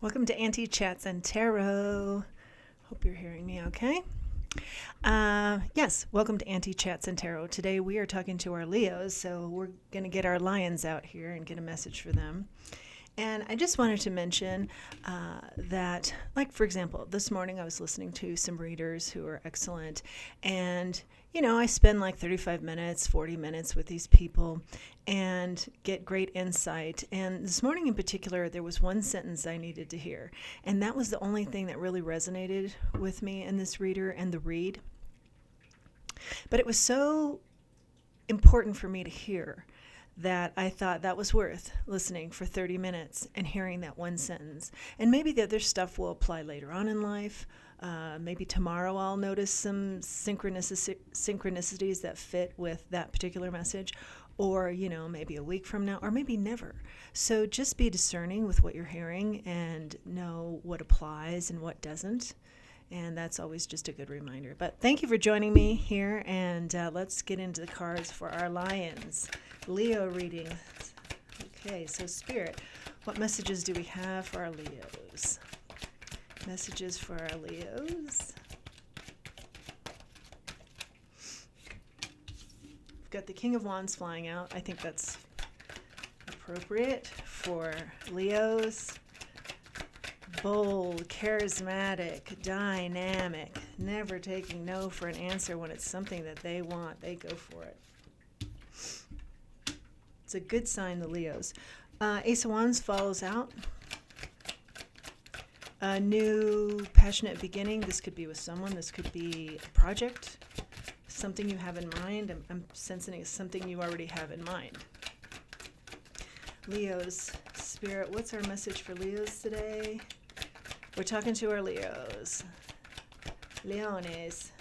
Welcome to Auntie Chats and Tarot. Hope you're hearing me okay. Yes, welcome to Auntie Chats and Tarot. Today we are talking to our Leos, so we're going to get our lions out here and get a message for them. And I just wanted to mention that, like, for example, this morning I was listening to some readers who are excellent. And, I spend like 35 minutes, 40 minutes with these people and get great insight. And this morning in particular, there was one sentence I needed to hear. And that was the only thing that really resonated with me in this reader and the read. But it was so important for me to hear that I thought that was worth listening for 30 minutes and hearing that one sentence. And maybe the other stuff will apply later on in life. Maybe tomorrow I'll notice some synchronicities that fit with that particular message. Or, maybe a week from now, or maybe never. So just be discerning with what you're hearing and know what applies and what doesn't. And that's always just a good reminder. But thank you for joining me here, and let's get into the cards for our lions. Leo reading. Okay, so Spirit, what messages do we have for our Leos? Messages for our Leos. We've got the King of Wands flying out. I think that's appropriate for Leos. Bold, charismatic, dynamic, never taking no for an answer when it's something that they want. They go for it. It's a good sign, the Leos. Ace of Wands follows out. A new passionate beginning. This could be with someone. This could be a project. Something you have in mind. I'm sensing it's something you already have in mind. Leos, Spirit, what's our message for Leos today? We're talking to our Leos. Leones.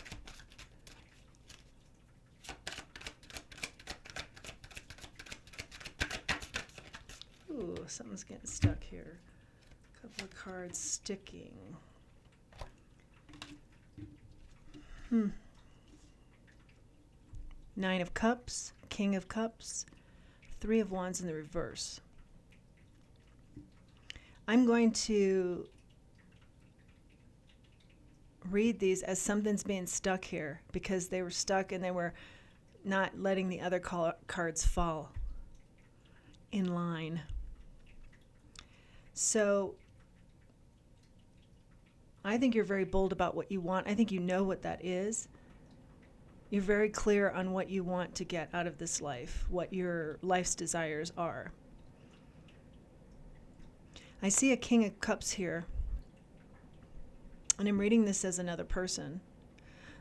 Ooh, something's getting stuck here. A couple of cards sticking. Nine of Cups, King of Cups, Three of Wands in the reverse. I'm going to read these as something's being stuck here because they were stuck and they were not letting the other cards fall in line. So I think you're very bold about what you want. I think you know what that is. You're very clear on what you want to get out of this life, what your life's desires are. I see a King of Cups here, and I'm reading this as another person.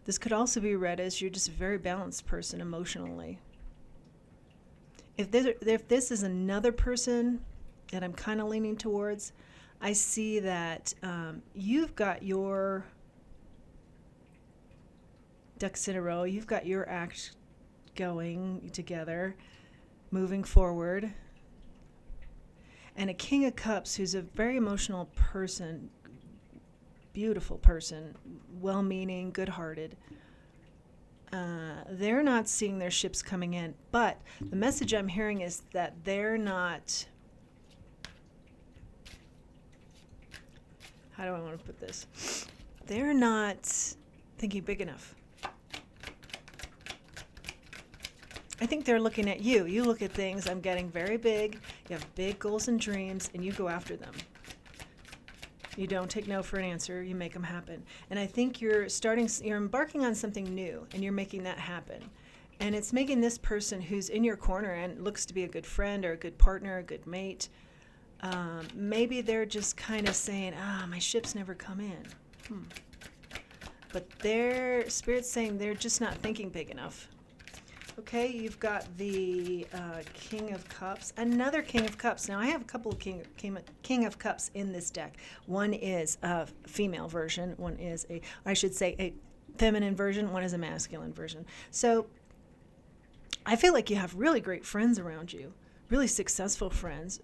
This could also be read as you're just a very balanced person emotionally. If this is another person that I'm kind of leaning towards, I see that you've got your ducks in a row. You've got your act going together, moving forward. And a King of Cups who's a very emotional person, beautiful person, well-meaning, good-hearted. They're not seeing their ships coming in. But the message I'm hearing is that they're not... How do I want to put this? They're not thinking big enough. I think they're looking at you. You look at things, I'm getting very big. You have big goals and dreams, and you go after them. You don't take no for an answer. You make them happen. And I think you're embarking on something new, and you're making that happen. And it's making this person who's in your corner and looks to be a good friend or a good partner, a good mate, maybe they're just kind of saying, my ships never come in. But their Spirit's saying they're just not thinking big enough. Okay, you've got the King of Cups, another King of Cups. Now, I have a couple of King of Cups in this deck. One is a female version. One is a feminine version. One is a masculine version. So I feel like you have really great friends around you, really successful friends.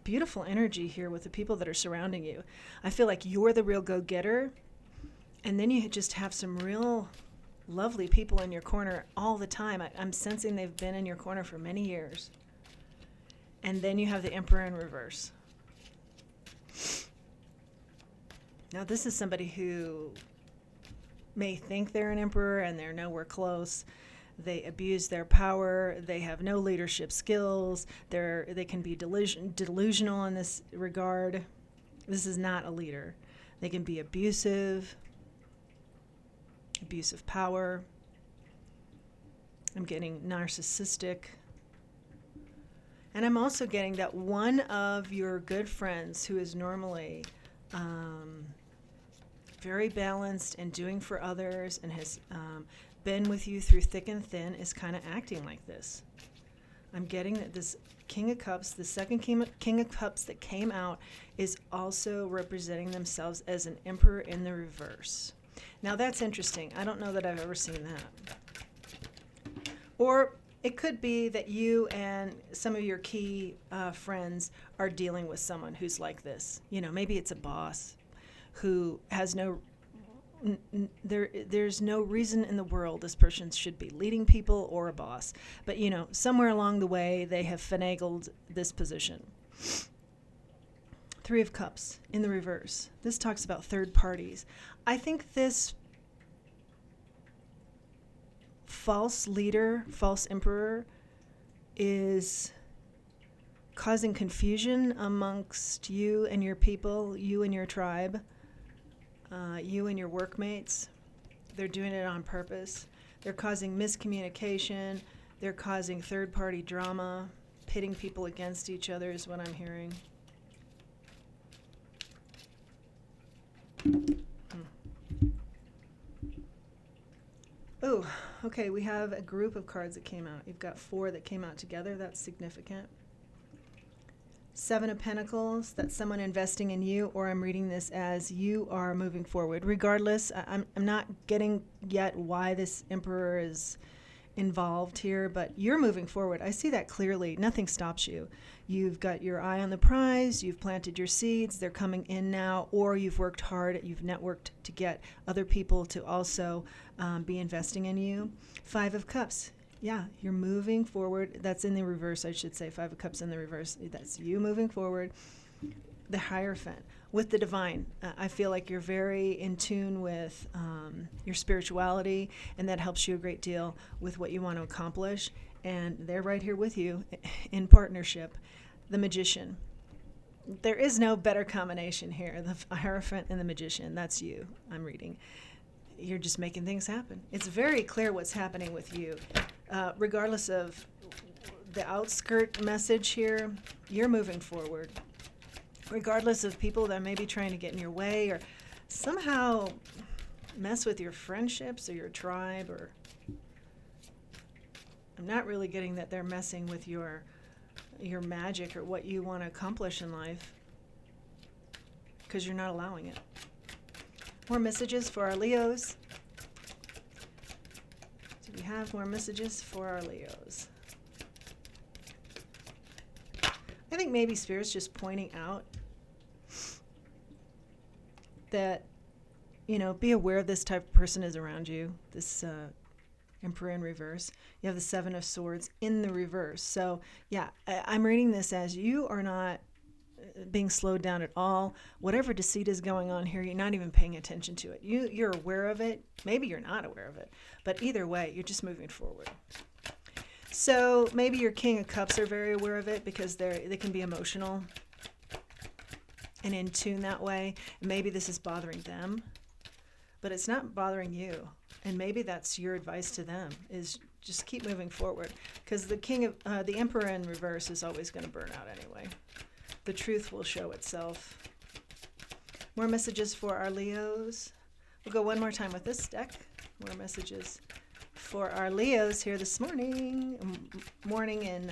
Beautiful energy here with the people that are surrounding you. I feel like you're the real go-getter. And then you just have some real lovely people in your corner all the time. I'm sensing they've been in your corner for many years. And then you have the Emperor in reverse. Now, this is somebody who may think they're an emperor and they're nowhere close. They abuse their power. They have no leadership skills. They can be delusional in this regard. This is not a leader. They can be abusive, abuse of power. I'm getting narcissistic. And I'm also getting that one of your good friends who is normally very balanced and doing for others and has been with you through thick and thin is kind of acting like this. I'm getting that this King of Cups, the second King of Cups that came out, is also representing themselves as an Emperor in the reverse. Now that's interesting. I don't know that I've ever seen that. Or it could be that you and some of your key friends are dealing with someone who's like this. You know, maybe it's a boss who has there's no reason in the world this person should be leading people or a boss. But, you know, somewhere along the way, they have finagled this position. Three of Cups in the reverse. This talks about third parties. I think this false leader, false emperor, is causing confusion amongst you and your people, you and your tribe. You and your workmates. They're doing it on purpose. They're causing miscommunication. They're causing third-party drama, pitting people against each other is what I'm hearing. Oh, okay, we have a group of cards that came out. You've got 4 that came out together. That's significant. 7 of Pentacles, that's someone investing in you, or I'm reading this as you are moving forward. Regardless, I'm not getting yet why this Emperor is involved here, but you're moving forward. I see that clearly. Nothing stops you. You've got your eye on the prize. You've planted your seeds. They're coming in now, or you've worked hard. You've networked to get other people to also be investing in you. 5 of Cups. Yeah, you're moving forward. That's in the reverse, I should say. 5 of Cups in the reverse. That's you moving forward. The Hierophant with the divine. I feel like you're very in tune with your spirituality, and that helps you a great deal with what you want to accomplish. And they're right here with you in partnership. The Magician. There is no better combination here. The Hierophant and the Magician. That's you, I'm reading. You're just making things happen. It's very clear what's happening with you. Regardless of the outskirt message here, you're moving forward. Regardless of people that may be trying to get in your way or somehow mess with your friendships or your tribe, or I'm not really getting that they're messing with your magic or what you want to accomplish in life, because you're not allowing it. More messages for our Leos. Do we have more messages for our Leos? I think maybe Spirit's just pointing out that, you know, be aware this type of person is around you, this Emperor in reverse. You have the 7 of Swords in the reverse. So, yeah, I'm reading this as you are not being slowed down at all. Whatever deceit is going on here, you're not even paying attention to it. You're aware of it. Maybe you're not aware of it. But either way, you're just moving forward. So maybe your King of Cups are very aware of it because they can be emotional and in tune that way. Maybe this is bothering them, but it's not bothering you. And maybe that's your advice to them, is just keep moving forward, because the Emperor in reverse is always going to burn out anyway. The truth will show itself. More messages for our Leos. We'll go one more time with this deck. More messages for our Leos here this morning in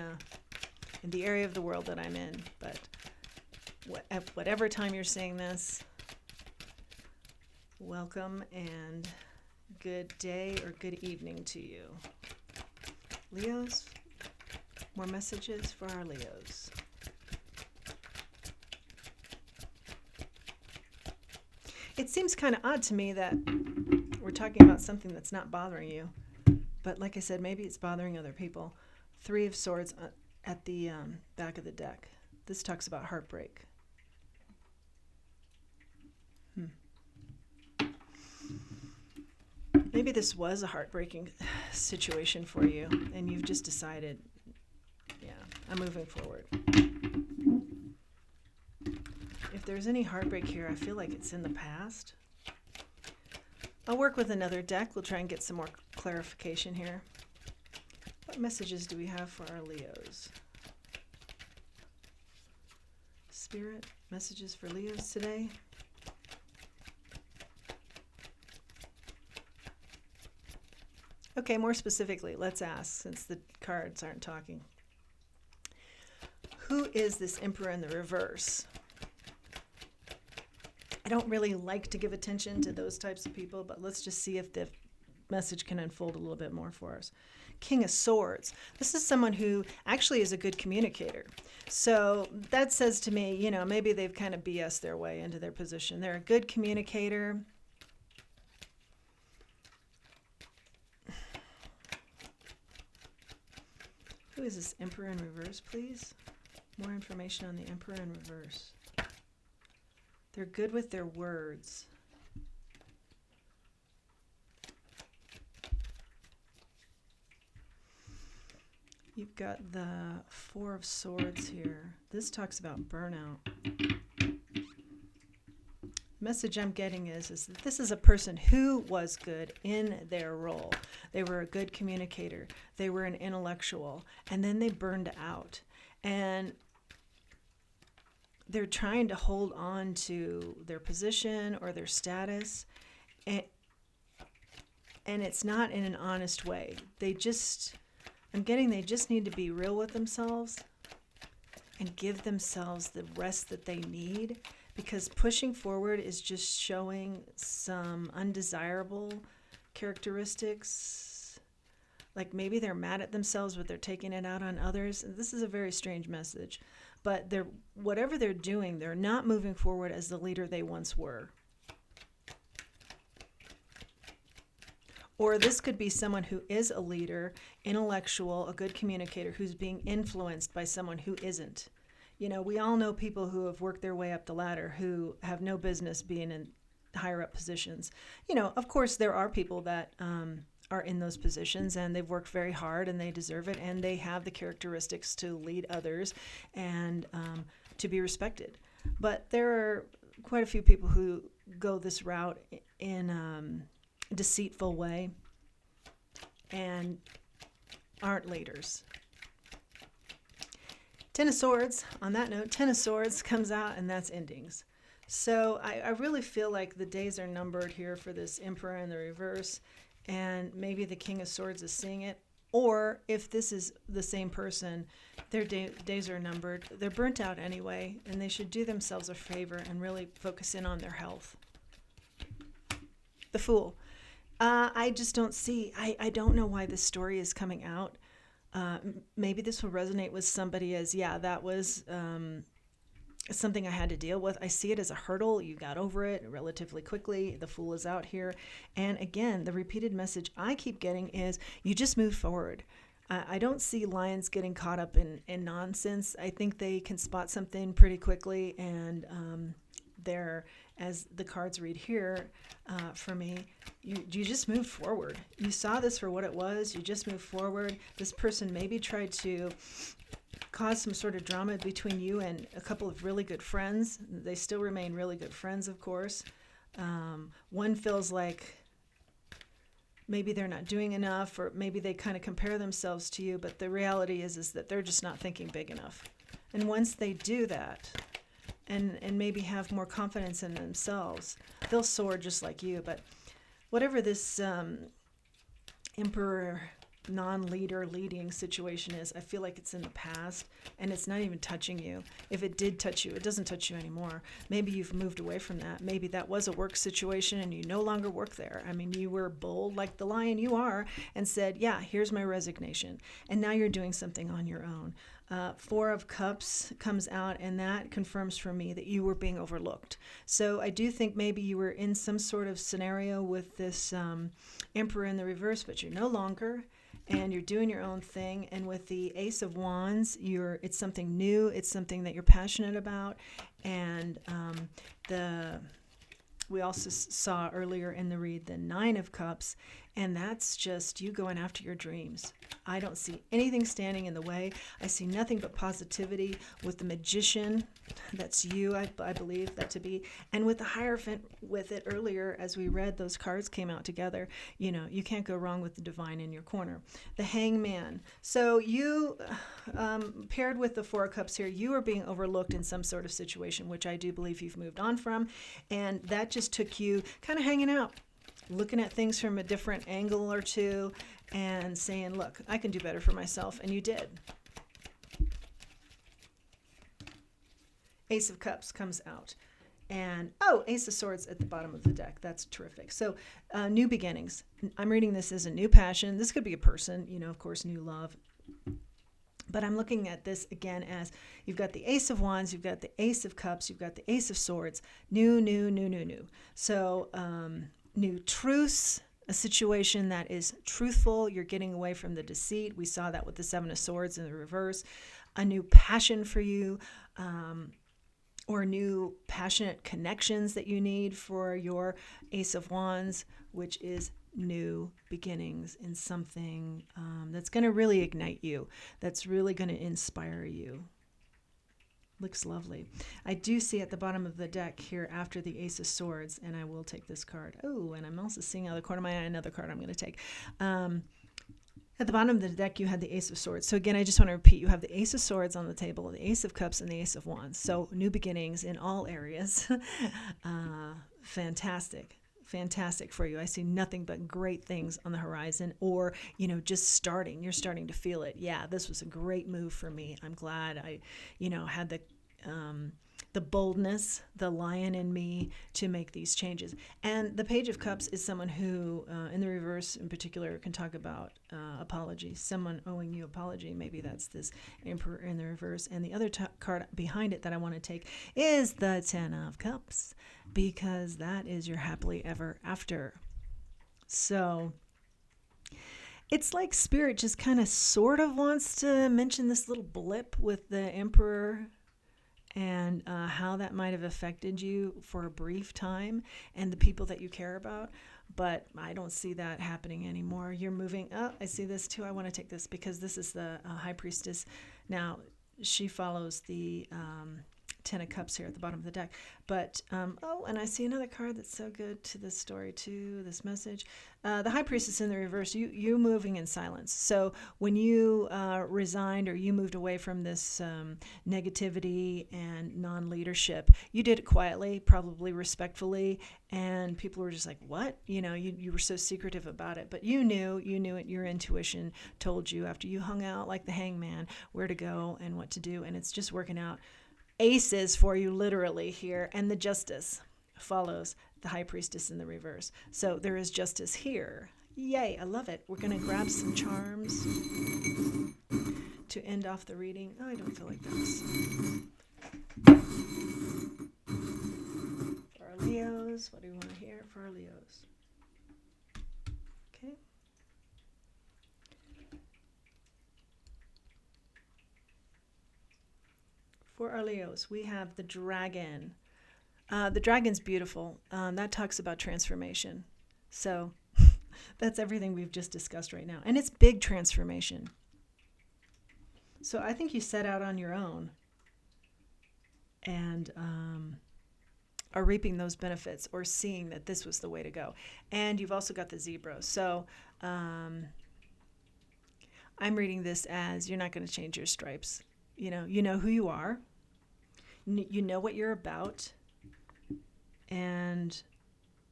the area of the world that I'm in. But at whatever time you're seeing this, welcome and good day or good evening to you. Leos, more messages for our Leos. It seems kind of odd to me that we're talking about something that's not bothering you. But like I said, maybe it's bothering other people. 3 of Swords at the back of the deck. This talks about heartbreak. Maybe this was a heartbreaking situation for you, and you've just decided, yeah, I'm moving forward. If there's any heartbreak here, I feel like it's in the past. I'll work with another deck. We'll try and get some more clarification here. What messages do we have for our Leos? Spirit, messages for Leos today? Okay, more specifically, let's ask, since the cards aren't talking. Who is this Emperor in the reverse? I don't really like to give attention to those types of people, but let's just see if the message can unfold a little bit more for us. King of Swords. This is someone who actually is a good communicator. So that says to me, you know, maybe they've kind of BS their way into their position. They're a good communicator. Who is this Emperor in reverse, please? More information on the Emperor in reverse. They're good with their words. You've got the Four of Swords here. This talks about burnout. Message I'm getting is that this is a person who was good in their role. They were a good communicator. They were an intellectual. And then they burned out. And they're trying to hold on to their position or their status. And it's not in an honest way. They just need to be real with themselves and give themselves the rest that they need, because pushing forward is just showing some undesirable characteristics. Like maybe they're mad at themselves, but they're taking it out on others. This is a very strange message. But whatever they're doing, they're not moving forward as the leader they once were. Or this could be someone who is a leader, intellectual, a good communicator, who's being influenced by someone who isn't. You know, we all know people who have worked their way up the ladder who have no business being in higher up positions. You know, of course, there are people that are in those positions and they've worked very hard and they deserve it and they have the characteristics to lead others and to be respected. But there are quite a few people who go this route in a deceitful way and aren't leaders. Ten of Swords, on that note, Ten of Swords comes out and that's endings. So I really feel like the days are numbered here for this Emperor in the reverse, and maybe the King of Swords is seeing it. Or if this is the same person, their days are numbered. They're burnt out anyway, and they should do themselves a favor and really focus in on their health. The Fool. I just don't see, I don't know why this story is coming out. Maybe this will resonate with somebody as, yeah, that was something I had to deal with. I see it as a hurdle. You got over it relatively quickly. The Fool is out here. And again, the repeated message I keep getting is you just move forward. I don't see lions getting caught up in nonsense. I think they can spot something pretty quickly, and they're, as the cards read here for me, you just move forward. You saw this for what it was. You just move forward. This person maybe tried to cause some sort of drama between you and a couple of really good friends. They still remain really good friends, of course. One feels like maybe they're not doing enough, or maybe they kind of compare themselves to you, but the reality is that they're just not thinking big enough. And once they do that, and maybe have more confidence in themselves, they'll soar just like you. But whatever this Emperor non-leader leading situation is, I feel like it's in the past and it's not even touching you. If it did touch you, it doesn't touch you anymore. Maybe you've moved away from that. Maybe that was a work situation and you no longer work there. I mean, you were bold like the lion you are and said, yeah, here's my resignation. And now you're doing something on your own. Four of Cups comes out, and that confirms for me that you were being overlooked. So I do think maybe you were in some sort of scenario with this Emperor in the reverse, but you're no longer. and you're doing your own thing. And with the Ace of Wands, it's something new. It's something that you're passionate about. And we also saw earlier in the read the Nine of Cups, and that's just you going after your dreams. I don't see anything standing in the way. I see nothing but positivity with the Magician. That's you, I believe that to be. And with the Hierophant with it earlier, as we read, those cards came out together. You can't go wrong with the Divine in your corner. The Hangman. So you, paired with the Four of Cups here, you are being overlooked in some sort of situation, which I do believe you've moved on from. And that just took you kind of hanging out, looking at things from a different angle or two and saying, look, I can do better for myself. And you did. Ace of Cups comes out. And, Ace of Swords at the bottom of the deck. That's terrific. So, new beginnings. I'm reading this as a new passion. This could be a person, of course, new love. But I'm looking at this again as you've got the Ace of Wands, you've got the Ace of Cups, you've got the Ace of Swords. New. So, new truce, a situation that is truthful. You're getting away from the deceit. We saw that with the Seven of Swords in the reverse. A new passion for you, or new passionate connections that you need for your Ace of Wands, which is new beginnings in something that's going to really ignite you, that's really going to inspire you. Looks lovely. I do see at the bottom of the deck here after the Ace of Swords, and I will take this card. And I'm also seeing out of the corner of my eye another card I'm going to take. At the bottom of the deck, you had the Ace of Swords. So again, I just want to repeat, you have the Ace of Swords on the table, the Ace of Cups, and the Ace of Wands. So new beginnings in all areas. Fantastic for you. I see nothing but great things on the horizon, or, just starting. You're starting to feel it. Yeah, this was a great move for me. I'm glad I, had the boldness, the lion in me to make these changes. And the Page of Cups is someone who, in the reverse in particular, can talk about apology, someone owing you apology. Maybe that's this Emperor in the reverse. And the other card behind it that I want to take is the Ten of Cups, because that is your happily ever after. So it's like Spirit just kind of sort of wants to mention this little blip with the Emperor and how that might have affected you for a brief time and the people that you care about. But I don't see that happening anymore. You're moving. I see this too. I want to take this because this is the High Priestess. Now, she follows the Ten of Cups here at the bottom of the deck. But, and I see another card that's so good to this story too, this message. The High Priestess in the reverse, you moving in silence. So when you resigned or you moved away from this negativity and non-leadership, you did it quietly, probably respectfully, and people were just like, what? You were so secretive about it. But you knew it. Your intuition told you after you hung out like the Hangman where to go and what to do, and it's just working out. Aces for you literally here, and the Justice follows the High Priestess in the reverse. So there is justice here. Yay, I love it. We're going to grab some charms to end off the reading. I don't feel like this. For our Leos, what do we want to hear for our Leos? Okay. For our Leos, we have the Dragon. The dragon's beautiful. That talks about transformation. So that's everything we've just discussed right now. And it's big transformation. So I think you set out on your own and are reaping those benefits or seeing that this was the way to go. And you've also got the zebra. So I'm reading this as you're not going to change your stripes. You know who you are. You know what you're about. And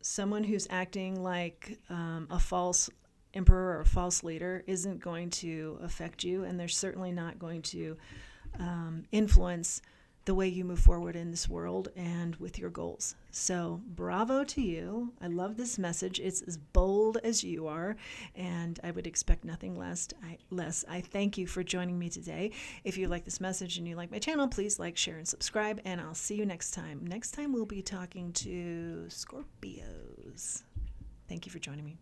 someone who's acting like a false emperor or a false leader isn't going to affect you, and they're certainly not going to influence the way you move forward in this world and with your goals. So bravo to you. I love this message. It's as bold as you are, and I would expect nothing less. I thank you for joining me today. If you like this message and you like my channel, please like, share, and subscribe, and I'll see you next time. Next time we'll be talking to Scorpios. Thank you for joining me.